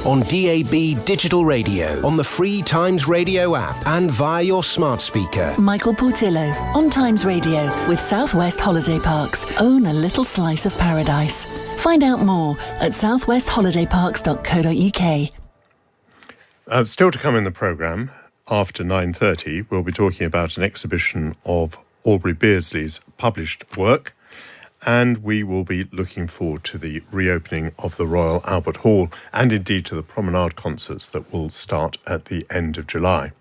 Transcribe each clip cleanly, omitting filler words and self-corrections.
on DAB digital radio, on the free Times Radio app and via your smart speaker. Michael Portillo on Times Radio with South West Holiday Parks. Own a little slice of paradise. Find out more at southwestholidayparks.co.uk. Still to come in the programme, after 9:30, we'll be talking about an exhibition of Aubrey Beardsley's published work, and we will be looking forward to the reopening of the Royal Albert Hall and indeed to the Promenade concerts that will start at the end of July.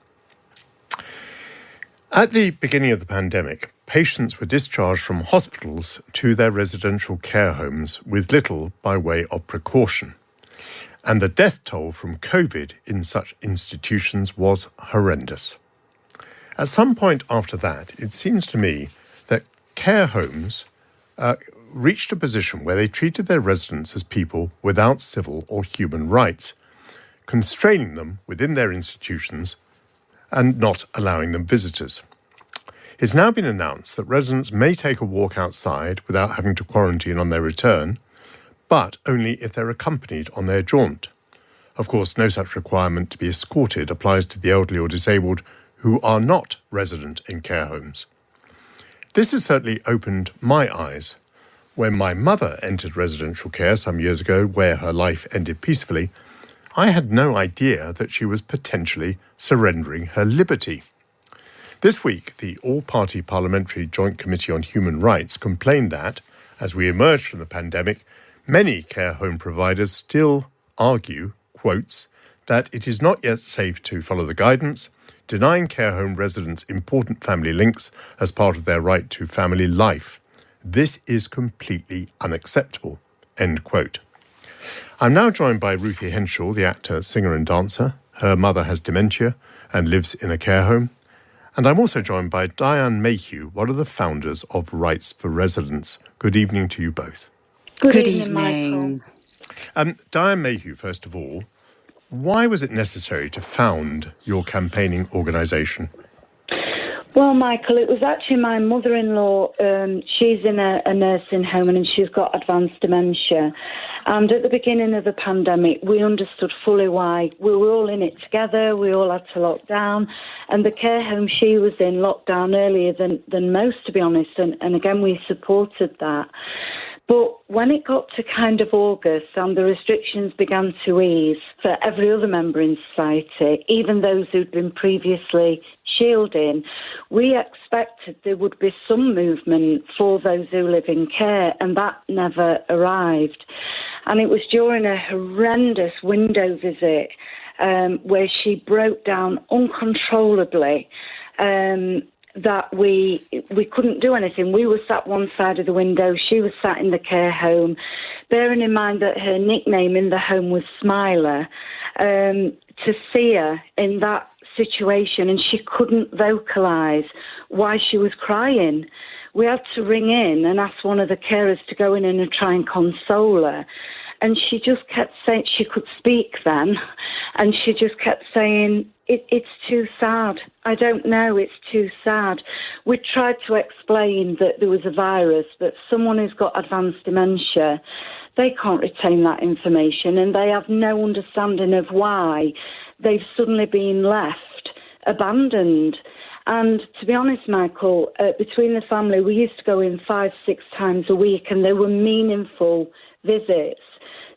At the beginning of the pandemic, patients were discharged from hospitals to their residential care homes with little by way of precaution. And the death toll from COVID in such institutions was horrendous. At some point after that, it seems to me that care homes reached a position where they treated their residents as people without civil or human rights, constraining them within their institutions and not allowing them visitors. It's now been announced that residents may take a walk outside without having to quarantine on their return, but only if they're accompanied on their jaunt. Of course, no such requirement to be escorted applies to the elderly or disabled who are not resident in care homes. This has certainly opened my eyes. When my mother entered residential care some years ago, where her life ended peacefully, I had no idea that she was potentially surrendering her liberty. This week, the All-Party Parliamentary Joint Committee on Human Rights complained that, as we emerged from the pandemic, many care home providers still argue, quotes, that it is not yet safe to follow the guidance, denying care home residents important family links as part of their right to family life. This is completely unacceptable, end quote. I'm now joined by Ruthie Henshall, the actor, singer and dancer. Her mother has dementia and lives in a care home. And I'm also joined by Diane Mayhew, one of the founders of Rights for Residents. Good evening to you both. Good evening. Diane Mayhew, first of all, why was it necessary to found your campaigning organisation? Well, Michael, it was actually my mother-in-law. She's in a nursing home and she's got advanced dementia. And at the beginning of the pandemic, we understood fully why. We were all in it together. We all had to lock down. And the care home she was in locked down earlier than most, to be honest. And again, we supported that. But when it got to kind of August and the restrictions began to ease for every other member in society, even those who'd been previously shielding, we expected there would be some movement for those who live in care, and that never arrived. And it was during a horrendous window visit where she broke down uncontrollably that we couldn't do anything. We were sat one side of the window, she was sat in the care home, bearing in mind that her nickname in the home was Smiler, to see her in that situation, and she couldn't vocalise why she was crying. We had to ring in and ask one of the carers to go in and try and console her. And she just kept saying, she could speak then, and she just kept saying, it's too sad. I don't know, it's too sad. We tried to explain that there was a virus, but someone who's got advanced dementia, they can't retain that information, and they have no understanding of why they've suddenly been left abandoned. And to be honest, Michael, between the family, we used to go in 5-6 times a week, and they were meaningful visits.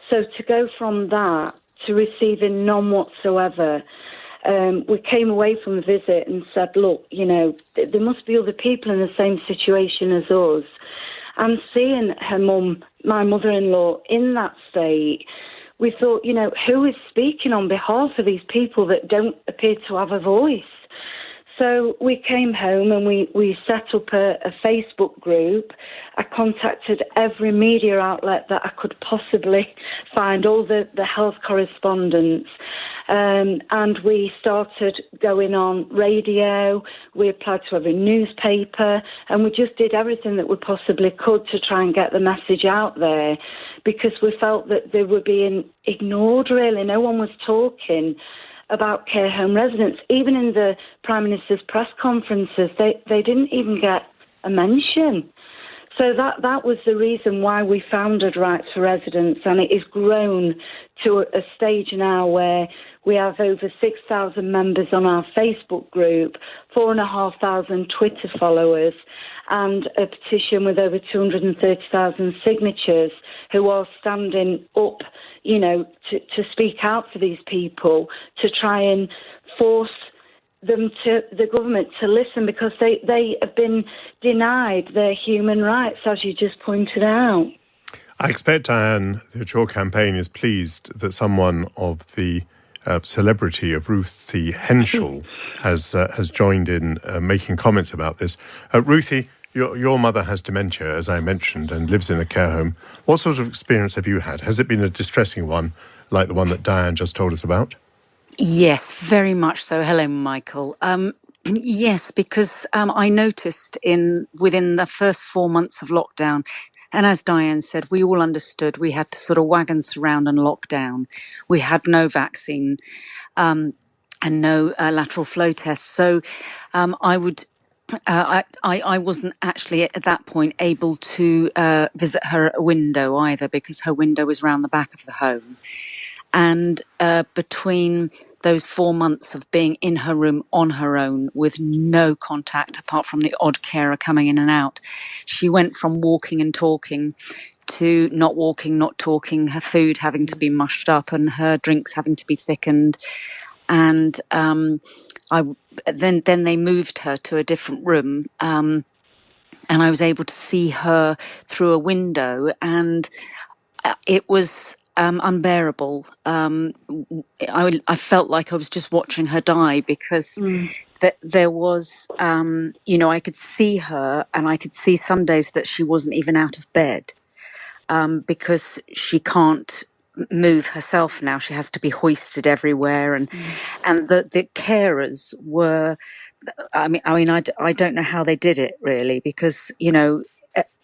So to go from that to receiving none whatsoever, we came away from the visit and said, look, you know, there must be other people in the same situation as us. And seeing her mum, my mother-in-law, in that state, we thought, you know, who is speaking on behalf of these people that don't appear to have a voice? So we came home and we set up a Facebook group. I contacted every media outlet that I could possibly find, all the health correspondents. And we started going on radio. We applied to every newspaper, and we just did everything that we possibly could to try and get the message out there, because we felt that they were being ignored, really. No one was talking about care home residents. Even in the Prime Minister's press conferences, they didn't even get a mention. So that was the reason why we founded Rights for Residents, and it has grown to a stage now where we have over 6,000 members on our Facebook group, 4,500 Twitter followers, and a petition with over 230,000 signatures who are standing up, to speak out for these people, to try and force the government to listen, because they have been denied their human rights, as you just pointed out. I expect, Diane, that your campaign is pleased that someone of the celebrity of Ruthie Henshall has joined in making comments about this. Ruthie, your mother has dementia, as I mentioned, and lives in a care home. What sort of experience have you had? Has it been a distressing one, like the one that Diane just told us about? Yes, very much so. Hello, Michael. Yes, because I noticed within the first 4 months of lockdown, and as Diane said, we all understood we had to sort of wagon surround and lock down. We had no vaccine and no lateral flow tests. So I wasn't actually at that point able to visit her at a window either, because her window was round the back of the home. And between those 4 months of being in her room on her own with no contact apart from the odd carer coming in and out, she went from walking and talking to not walking, not talking, her food having to be mushed up and her drinks having to be thickened. And then they moved her to a different room, and I was able to see her through a window, and it was unbearable. I felt like I was just watching her die, because there was, I could see her, and I could see some days that she wasn't even out of bed, because she can't move herself now. She has to be hoisted everywhere, and the carers were. I don't know how they did it really, because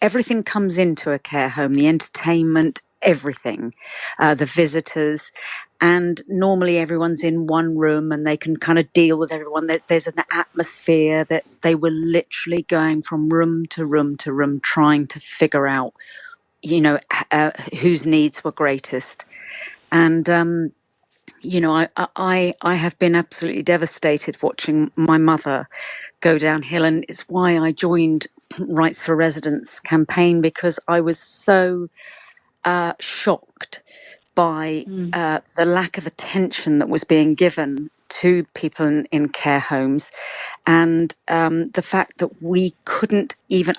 everything comes into a care home, the entertainment, everything, the visitors, and normally everyone's in one room and they can kind of deal with everyone. There's an atmosphere that they were literally going from room to room to room, trying to figure out, whose needs were greatest. And, I have been absolutely devastated watching my mother go downhill, and it's why I joined Rights for Residents campaign, because I was so shocked by the lack of attention that was being given to people in care homes, and the fact that we couldn't even.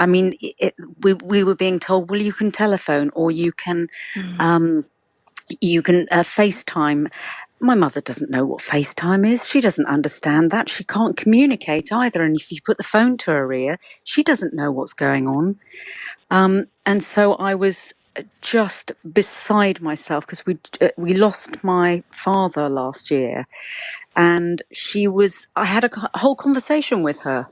We were being told, well, you can telephone or you can FaceTime. My mother doesn't know what FaceTime is. She doesn't understand that. She can't communicate either. And if you put the phone to her ear, she doesn't know what's going on. And so I was just beside myself, because we lost my father last year, and I had a whole conversation with her,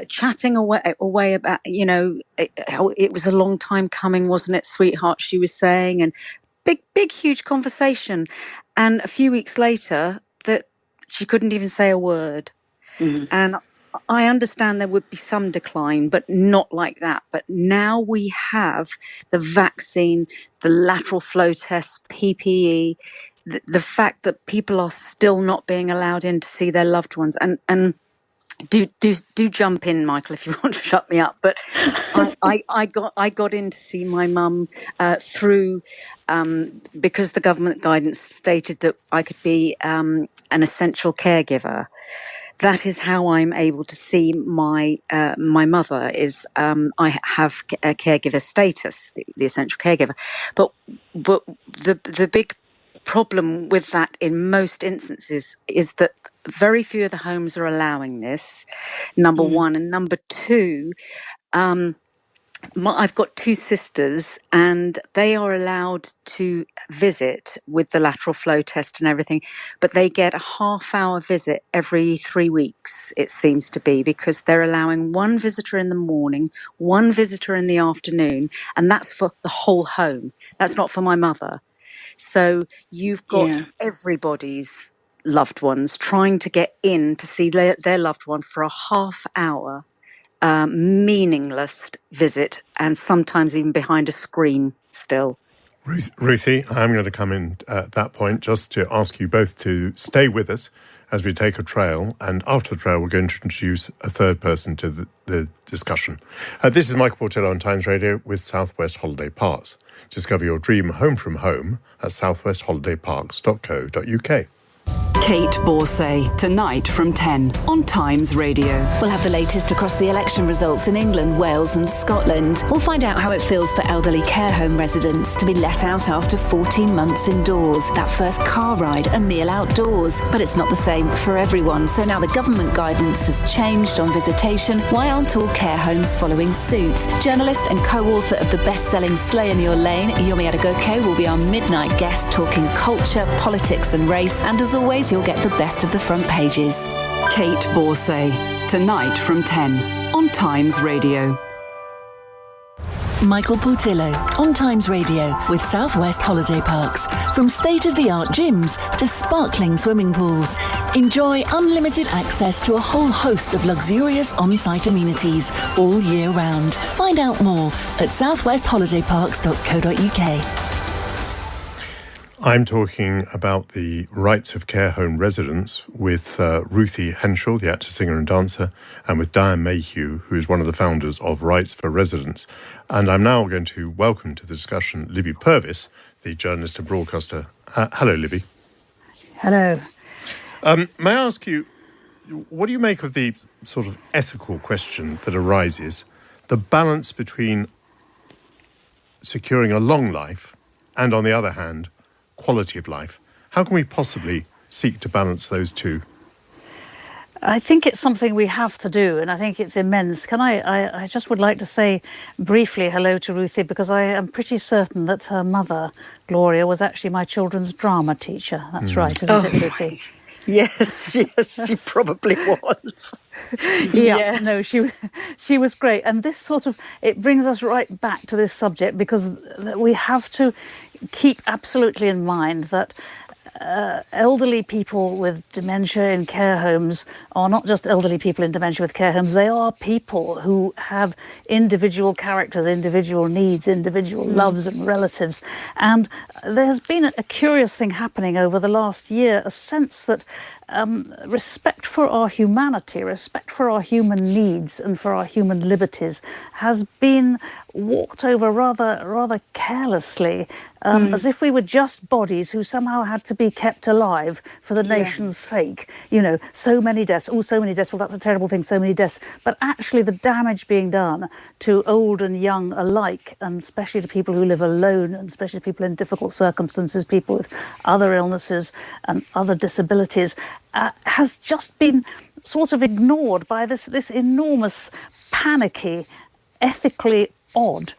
chatting away about, it was a long time coming, wasn't it, sweetheart? She was saying, and big, huge conversation. And a few weeks later, that she couldn't even say a word. And I understand there would be some decline, but not like that. But now we have the vaccine, the lateral flow tests, PPE, the fact that people are still not being allowed in to see their loved ones. And do jump in, Michael, if you want to shut me up. But I got in to see my mum through because the government guidance stated that I could be an essential caregiver. That is how I'm able to see my mother. Is I have a caregiver status, the essential caregiver. But the big problem with that in most instances is that very few of the homes are allowing this, number one. And number two, I've got two sisters, and they are allowed to visit with the lateral flow test and everything, but they get a half-hour visit every 3 weeks, it seems to be, because they're allowing one visitor in the morning, one visitor in the afternoon, and that's for the whole home. That's not for my mother. So you've got everybody's loved ones trying to get in to see their loved one for a half hour, meaningless visit, and sometimes even behind a screen still. Ruthie, I'm going to come in at that point just to ask you both to stay with us as we take a trail, and after the trail we're going to introduce a third person to the discussion. This is Michael Portillo on Times Radio with Southwest Holiday Parks. Discover your dream home from home at southwestholidayparks.co.uk. Kate Borsay, tonight from 10 on Times Radio. We'll have the latest across the election results in England, Wales and Scotland. We'll find out how it feels for elderly care home residents to be let out after 14 months indoors. That first car ride, a meal outdoors. But it's not the same for everyone. So now the government guidance has changed on visitation. Why aren't all care homes following suit? Journalist and co-author of the best-selling Slay in Your Lane, Yomi Adegoke, will be our midnight guest talking culture, politics and race. And as always, you'll get the best of the front pages. Kate Borsay, tonight from 10 on Times Radio. Michael Portillo on Times Radio with Southwest Holiday Parks. From state-of-the-art gyms to sparkling swimming pools, enjoy unlimited access to a whole host of luxurious on-site amenities all year round. Find out more at southwestholidayparks.co.uk. I'm talking about the rights of care home residents with Ruthie Henshall, the actor, singer and dancer, and with Diane Mayhew, who is one of the founders of Rights for Residents. And I'm now going to welcome to the discussion Libby Purvis, the journalist and broadcaster. Hello, Libby. Hello. May I ask you, what do you make of the sort of ethical question that arises, the balance between securing a long life and, on the other hand, quality of life? How can we possibly seek to balance those two? I think it's something we have to do, and I think it's immense. I just would like to say briefly hello to Ruthie, because I am pretty certain that her mother, Gloria, was actually my children's drama teacher. That's right, isn't it, Ruthie? Yes, she probably was. Yeah, yes. No, she was great. And this sort of, it brings us right back to this subject, because we have to keep absolutely in mind that elderly people with dementia in care homes are not just elderly people in dementia with care homes. They are people who have individual characters, individual needs, individual loves and relatives. And there has been a curious thing happening over the last year, a sense that respect for our humanity, respect for our human needs and for our human liberties has been walked over rather carelessly, as if we were just bodies who somehow had to be kept alive for the nation's sake. You know, so many deaths, well, that's a terrible thing, so many deaths. But actually the damage being done to old and young alike, and especially to people who live alone, and especially people in difficult circumstances, people with other illnesses and other disabilities, has just been sort of ignored by this enormous, panicky, ethically odd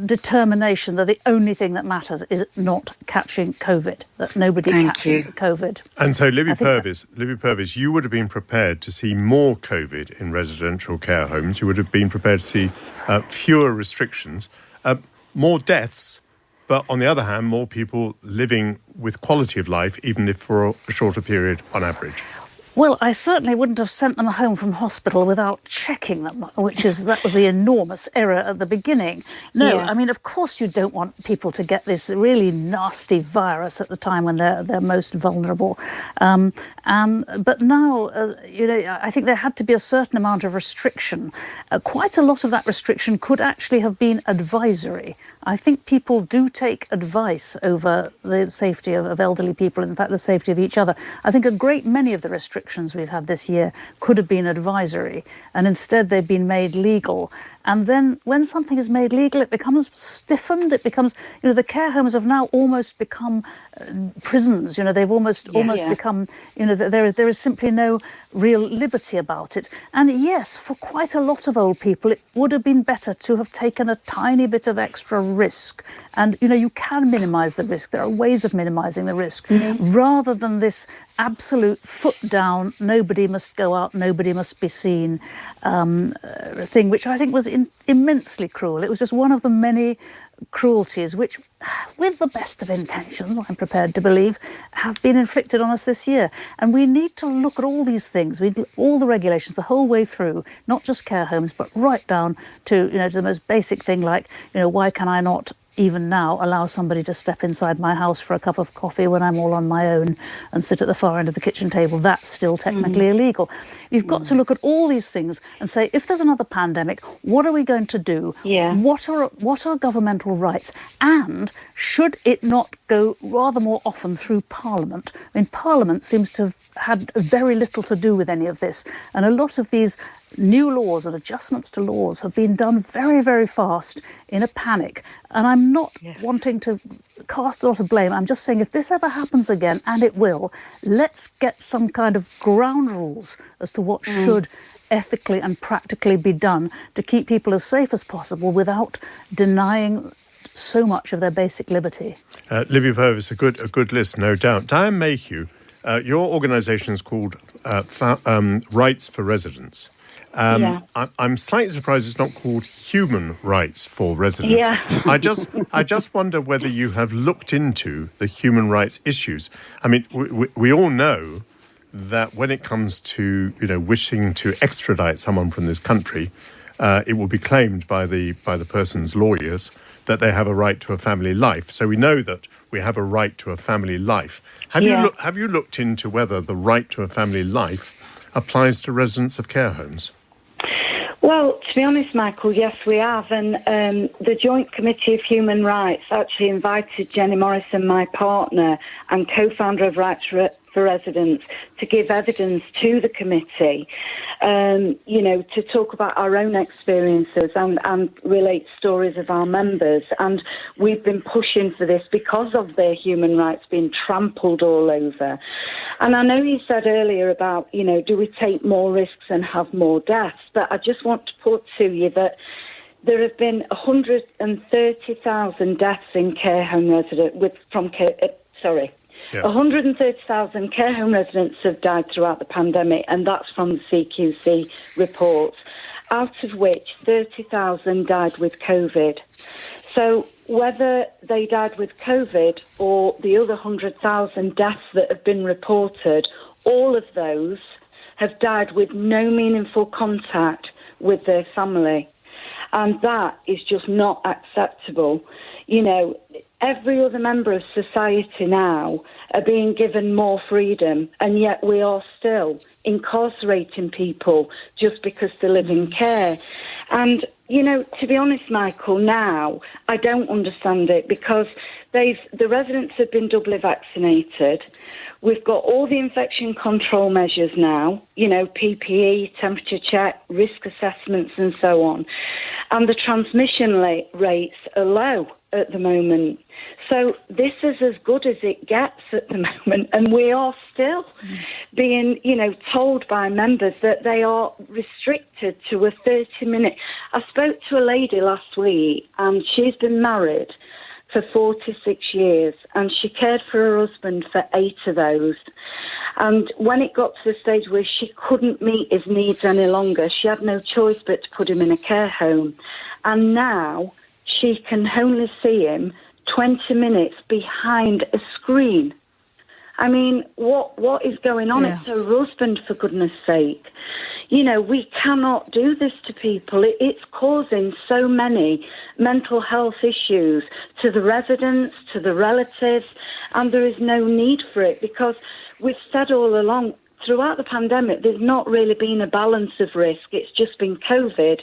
determination that the only thing that matters is not catching COVID, that nobody catches COVID. And so, Libby Purvis, you would have been prepared to see more COVID in residential care homes. You would have been prepared to see fewer restrictions, more deaths, but on the other hand, more people living with quality of life, even if for a shorter period on average. Well, I certainly wouldn't have sent them home from hospital without checking them, that was the enormous error at the beginning. No, I mean, of course you don't want people to get this really nasty virus at the time when they're most vulnerable. But now, I think there had to be a certain amount of restriction. Quite a lot of that restriction could actually have been advisory. I think people do take advice over the safety of elderly people, in fact, the safety of each other. I think a great many of the restrictions we've had this year could have been advisory, and instead they've been made legal. And then when something is made legal, it becomes stiffened. It becomes, the care homes have now almost become prisons. They've almost become, there is simply no real liberty about it. And yes, for quite a lot of old people, it would have been better to have taken a tiny bit of extra risk. And, you can minimise the risk. There are ways of minimising the risk, rather than this absolute foot down, nobody must go out, nobody must be seen thing, which I think was immensely cruel. It was just one of the many cruelties which, with the best of intentions, I'm prepared to believe, have been inflicted on us this year. And we need to look at all these things, all the regulations, the whole way through, not just care homes, but right down to, to the most basic thing like, why can I not even now allow somebody to step inside my house for a cup of coffee when I'm all on my own and sit at the far end of the kitchen table? That's still technically illegal. You've got to look at all these things and say, if there's another pandemic, what are we going to do? Yeah. What are governmental rights? And should it not go rather more often through Parliament? I mean, Parliament seems to have had very little to do with any of this. And a lot of these new laws and adjustments to laws have been done very, very fast in a panic. And I'm not wanting to cast a lot of blame. I'm just saying if this ever happens again, and it will, let's get some kind of ground rules as to what should ethically and practically be done to keep people as safe as possible without denying so much of their basic liberty. Libby Purvis, a good list, no doubt. Diane Mayhew, your organisation is called Rights for Residents. I'm slightly surprised it's not called Human Rights for Residents. Yeah. I just wonder whether you have looked into the human rights issues. I mean, we all know that when it comes to wishing to extradite someone from this country, it will be claimed by the person's lawyers that they have a right to a family life. So we know that we have a right to a family life. Have you looked into whether the right to a family life applies to residents of care homes? Well, to be honest, Michael, yes, we have. And the Joint Committee of Human Rights actually invited Jenny Morrison, my partner and co-founder of Rights for Residents, to give evidence to the committee, to talk about our own experiences and relate stories of our members. And we've been pushing for this because of their human rights being trampled all over. And I know you said earlier about, do we take more risks and have more deaths? But I just want to put to you that there have been 130,000 deaths in care home residents 130,000 care home residents have died throughout the pandemic, and that's from the CQC reports, out of which 30,000 died with COVID. So whether they died with COVID or the other 100,000 deaths that have been reported, all of those have died with no meaningful contact with their family. And that is just not acceptable. Every other member of society now are being given more freedom, and yet we are still incarcerating people just because they live in care. And, to be honest, Michael, now I don't understand it because the residents have been doubly vaccinated. We've got all the infection control measures now, PPE, temperature check, risk assessments and so on. And the transmission rates are low at the moment. So this is as good as it gets at the moment, and we are still being, told by members that they are restricted to a 30-minute. I spoke to a lady last week, and she's been married for 46 years, and she cared for her husband for 8 of those. And when it got to the stage where she couldn't meet his needs any longer, she had no choice but to put him in a care home. And now she can only see him 20 minutes behind a screen. I mean, what is going on? Yeah. It's her husband, for goodness sake. We cannot do this to people. It's causing so many mental health issues to the residents, to the relatives, and there is no need for it because we've said all along, throughout the pandemic, there's not really been a balance of risk. It's just been COVID.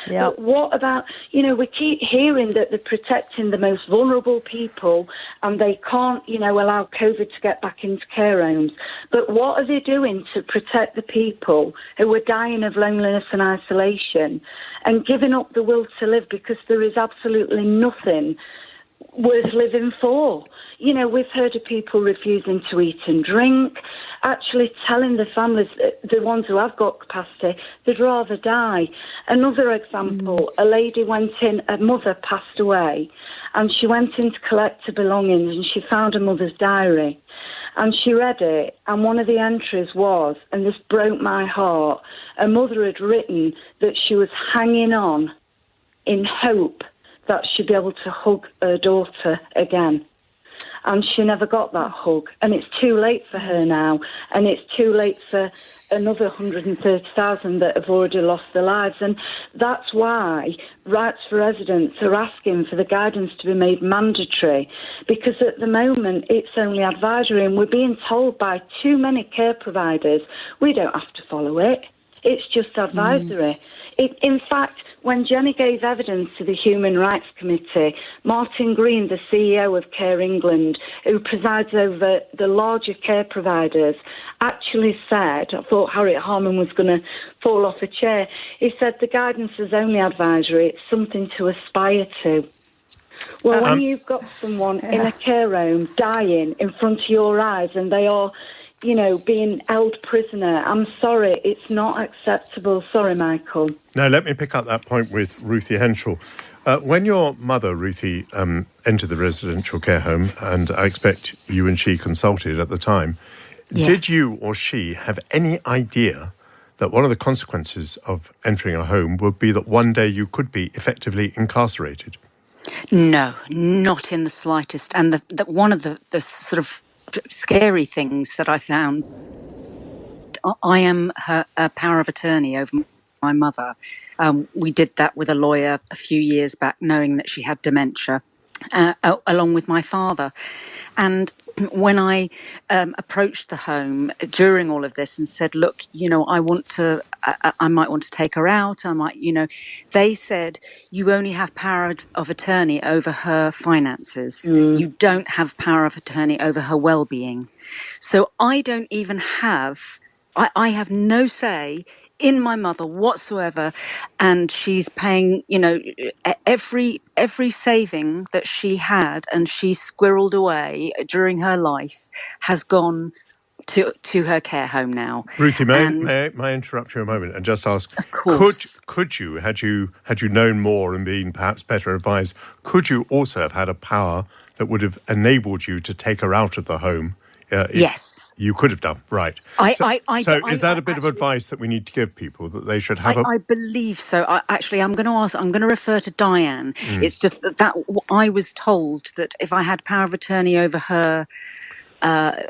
Yep. But what about, we keep hearing that they're protecting the most vulnerable people and they can't, allow COVID to get back into care homes. But what are they doing to protect the people who are dying of loneliness and isolation and giving up the will to live because there is absolutely nothing worth living for? We've heard of people refusing to eat and drink, actually telling the families, the ones who have got capacity, they'd rather die. Another example, a lady went in, her mother passed away, and she went in to collect her belongings, and she found her mother's diary. And she read it, and one of the entries was, and this broke my heart, her mother had written that she was hanging on in hope that she'd be able to hug her daughter again. And she never got that hug. And it's too late for her now. And it's too late for another 130,000 that have already lost their lives. And that's why Rights for Residents are asking for the guidance to be made mandatory, because at the moment it's only advisory, and we're being told by too many care providers we don't have to follow it. It's just advisory. In fact, when Jenny gave evidence to the Human Rights Committee, Martin Green, the CEO of Care England, who presides over the larger care providers, actually said, I thought Harriet Harman was going to fall off a chair, he said the guidance is only advisory, it's something to aspire to. Well, when you've got someone in a care home dying in front of your eyes and they are, being held prisoner, I'm sorry, it's not acceptable. Sorry, Michael. Now, let me pick up that point with Ruthie Henshall. When your mother, Ruthie, entered the residential care home, and I expect you and she consulted at the time, did you or she have any idea that one of the consequences of entering a home would be that one day you could be effectively incarcerated? No, not in the slightest. And one of the sort of scary things that I found, I am her power of attorney over my mother. We did that with a lawyer a few years back, knowing that she had dementia, along with my father. And when I approached the home during all of this and said, look, I might want to take her out. They said, you only have power of attorney over her finances. You don't have power of attorney over her well-being. So I don't even have, I have no say in my mother whatsoever, and she's paying, every saving that she had and she squirreled away during her life has gone to her care home now. Ruthie, may I interrupt you a moment and just ask? Of course. Could you, had you known more and been perhaps better advised, could you also have had a power that would have enabled you to take her out of the home? Yes. You could have done, right. So is that a bit of advice that we need to give people, that they should have I believe so. I'm going to refer to Diane. It's just that I was told that if I had power of attorney over her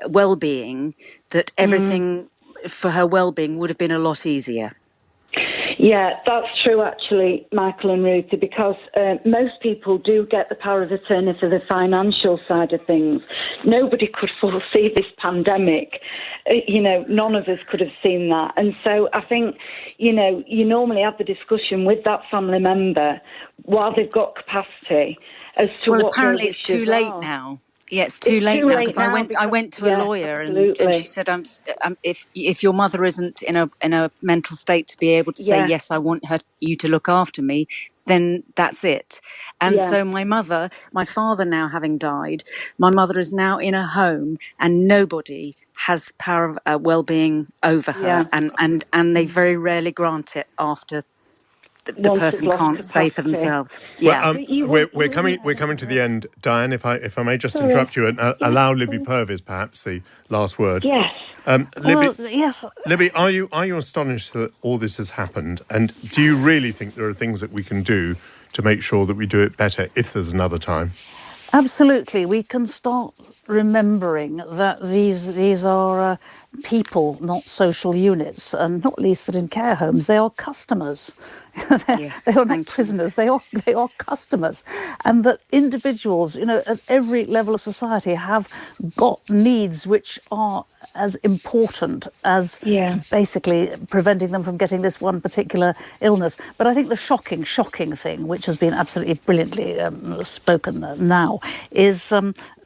well-being, that everything for her well-being would have been a lot easier. Yeah, that's true, actually, Michael and Ruthie, because most people do get the power of attorney for the financial side of things. Nobody could foresee this pandemic. None of us could have seen that. And so I think, you normally have the discussion with that family member while they've got capacity as to what apparently it's too late now. Yeah, it's too late now, because I went to a lawyer and she said, if your mother isn't in a mental state to be able to say, yes, I want you to look after me, then that's it. And so my father now having died, my mother is now in a home and nobody has power of well-being over her. And they very rarely grant it after the person can't say for themselves. Well, we're coming to the end, Diane. If I may just interrupt you and allow Libby Purvis perhaps the last word. Yes. Libby, yes. Libby, are you astonished that all this has happened? And do you really think there are things that we can do to make sure that we do it better if there's another time? Absolutely. We can start remembering that these are people, not social units, and not least that in care homes they are customers. They are not prisoners. They are customers, and that individuals, at every level of society, have got needs which are as important as basically preventing them from getting this one particular illness. But I think the shocking thing, which has been absolutely brilliantly spoken now, is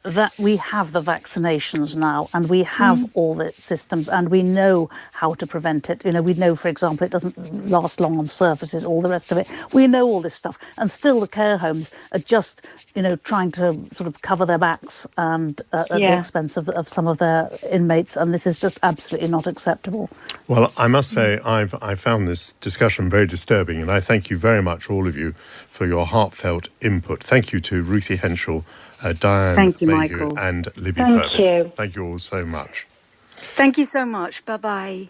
that we have the vaccinations now, and we have all the systems, and we know how to prevent it. We know, for example, it doesn't last long on surfaces, all the rest of it. We know all this stuff, and still the care homes are just, trying to sort of cover their backs and at the expense of some of their inmates, and this is just absolutely not acceptable. Well, I must say I found this discussion very disturbing, and I thank you very much, all of you, for your heartfelt input. Thank you to Ruthie Henshall, Diane, thank you, Mayhew, Michael, and Libby Thank Purvis. you. Thank you all so much. Thank you so much. Bye-bye.